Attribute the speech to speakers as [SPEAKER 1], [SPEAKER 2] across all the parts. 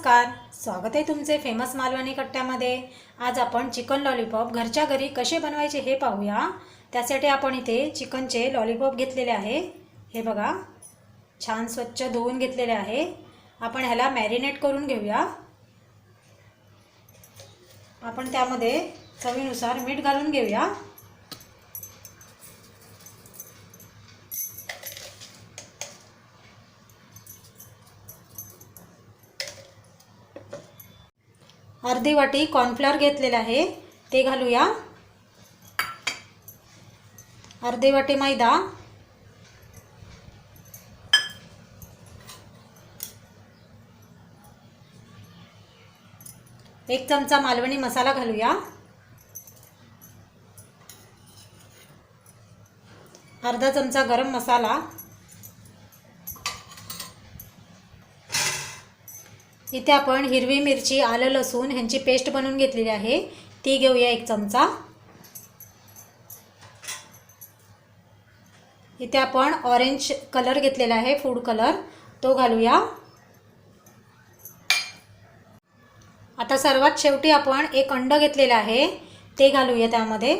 [SPEAKER 1] नमस्कार, स्वागत आहे तुमचे फेमस मालवणी कट्ट्यामध्ये। आज आपण चिकन लॉलीपॉप घरच्या घरी कसे बनवायचे हे पाहूया। त्यासाठी आपण इथे चिकनचे लॉलीपॉप घेतलेले आहे। हे बघा, छान स्वच्छ धुवून घेतलेले आहे। आपण ह्याला मॅरिनेट करून घेऊया। आपण त्यामध्ये चवीनुसार मीठ घालून घेऊया। अर्धी वाटी कॉर्नफ्लोअर घेतलेला आहे, ते घालूया। अर्धी वाटी मैदा, एक चमचा मालवणी मसाला घालूया। अर्धा चमचा गरम मसाला, इथे आपण हिरवी मिरची, आलं, लसूण ह्यांची पेस्ट बनवून घेतलेली आहे, ती घेऊया एक चमचा। इथे आपण ऑरेंज कलर घेतलेला आहे, फूड कलर, तो घालूया। आता सर्वात शेवटी आपण एक अंड घेतलेला आहे, ते घालूया त्यामध्ये।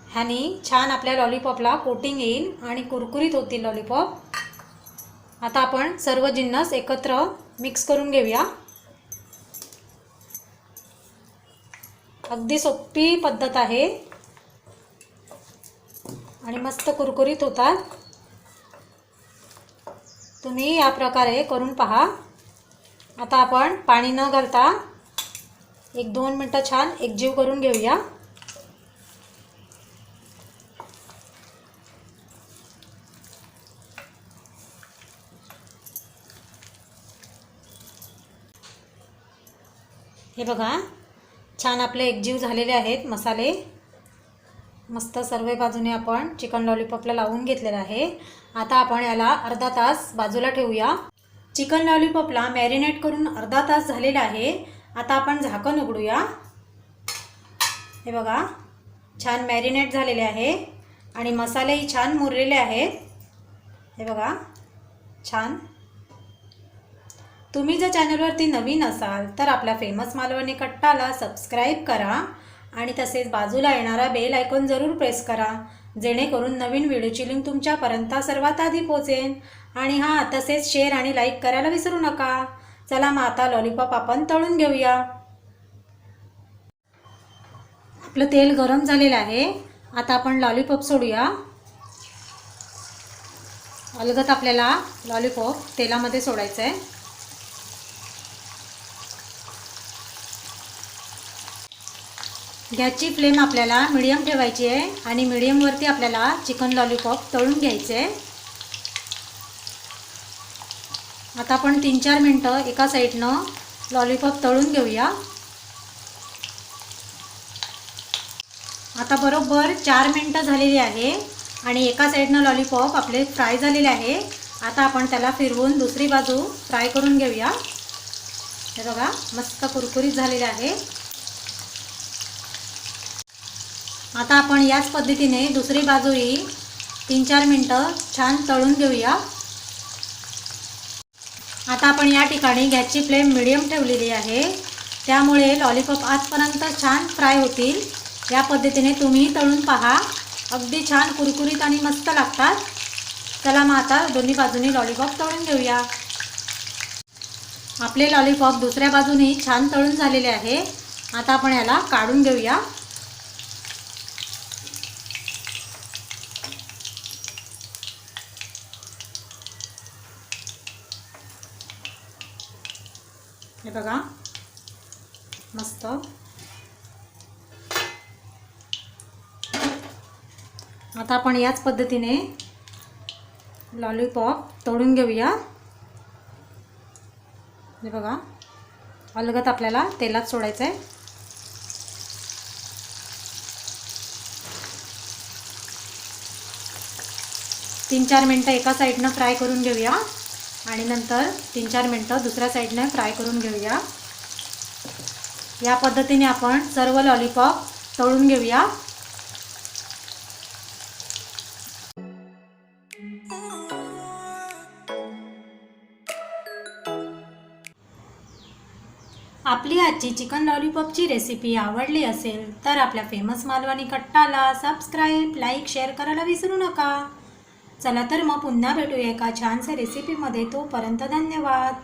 [SPEAKER 1] ह्यानी छान आपल्या लॉलीपॉपला कोटिंग येईल आणि कुरकुरीत होतील लॉलीपॉप। आता आपण सर्व जिन्नस एकत्र मिक्स करून घेऊया। अगदी सोपी पद्धत आहे आणि मस्त कुरकुरीत होतात। तुम्ही या प्रकारे करून पहा। आता आपण पाणी न घालता 1-2 मिनिटं छान एकजीव करून घेऊया। हे बघा, छान आपले एकजीव झालेले आहेत मसाले। मस्त सर्व बाजूने आपण चिकन लॉलीपॉपला लावून घेतलेला आहे। आता आपण याला अर्धा तास बाजूला ठेवूया। चिकन लॉलीपॉपला मॅरिनेट करून अर्धा तास झालेला आहे। आता आपण झाकण उघडूया। हे बघा, छान मॅरिनेट झालेले आहे आणि मसालेही छान मुरलेले आहेत। हे बघा, छान। तुम्ही जर चॅनलवरती नवीन असाल तर आपल्या फेमस मालवणी कट्टाला सबस्क्राईब करा आणि तसेच बाजूला येणारा बेल आयकॉन जरूर प्रेस करा, जेणेकरून नवीन व्हिडिओची लिंक तुमच्यापर्यंत सर्वात आधी पोहोचेल। आणि हां, तसेच शेअर आणि लाईक करायला विसरू नका। चला मग आता लॉलीपॉप आपण तळून घेऊया। आपलं तेल गरम झालेलं आहे। आता आपण लॉलीपॉप सोडूया। अलगद आपल्याला लॉलीपॉप तेलामध्ये सोडायचं आहे। गॅसची फ्लेम आपल्याला मीडियम ठेवायची आहे आणि मीडियमवरती आपल्याला चिकन लॉलीपॉप तळून घ्यायचे आहे। आता आपण 3-4 मिनिटं एका साईडनं लॉलीपॉप तळून घेऊया। आता बरोबर 4 मिनिटं झालेली आहे आणि एका साईडनं लॉलीपॉप आपले फ्राय झालेले आहे। आता आपण त्याला फिरवून दुसरी बाजू फ्राय करून घेऊया। हे बघा, मस्त कुरकुरीत झालेले आहे। आता आपण याच पद्धतीने दुसरी बाजूही 3-4 मिनिटं छान तळून घेऊया। आता आपण या ठिकाणी गॅसची फ्लेम मीडियम ठेवलेली आहे, त्यामुळे लॉलीपॉप आजपर्यंत छान फ्राय होतील। या पद्धतीने तुम्ही तळून पहा, अगदी छान कुरकुरीत आणि मस्त लागतात। चला मग आता दोन्ही बाजूनी लॉलीपॉप तळून घेऊया। आपले लॉलीपॉप दुसऱ्या बाजूनी छान तळून झालेले आहे। आता आपण याला काढून घेऊया। हे बघा, मस्त। आता आपण याच पद्धतीने लॉलीपॉप तळून घेऊया। हे बघा, अलगद आपल्याला तेलात सोडायचं आहे। तीन 4 मिनिटं एका साईडनं फ्राय करून घेऊया आणि नंतर 3-4 मिनिटं दुसऱ्या साईडने फ्राय करून घेऊया। या पद्धतीने आपण सर्व लॉलीपॉप तळून घेऊया। आपली आजची चिकन लॉलीपॉपची रेसिपी आवडली असेल तर आपल्या फेमस मालवणी कट्टाला सबस्क्राईब, लाईक, शेअर करायला विसरू नका. चला तर मग पुन्हा भेटूया एका छानशा रेसिपीमध्ये. तोपर्यंत धन्यवाद.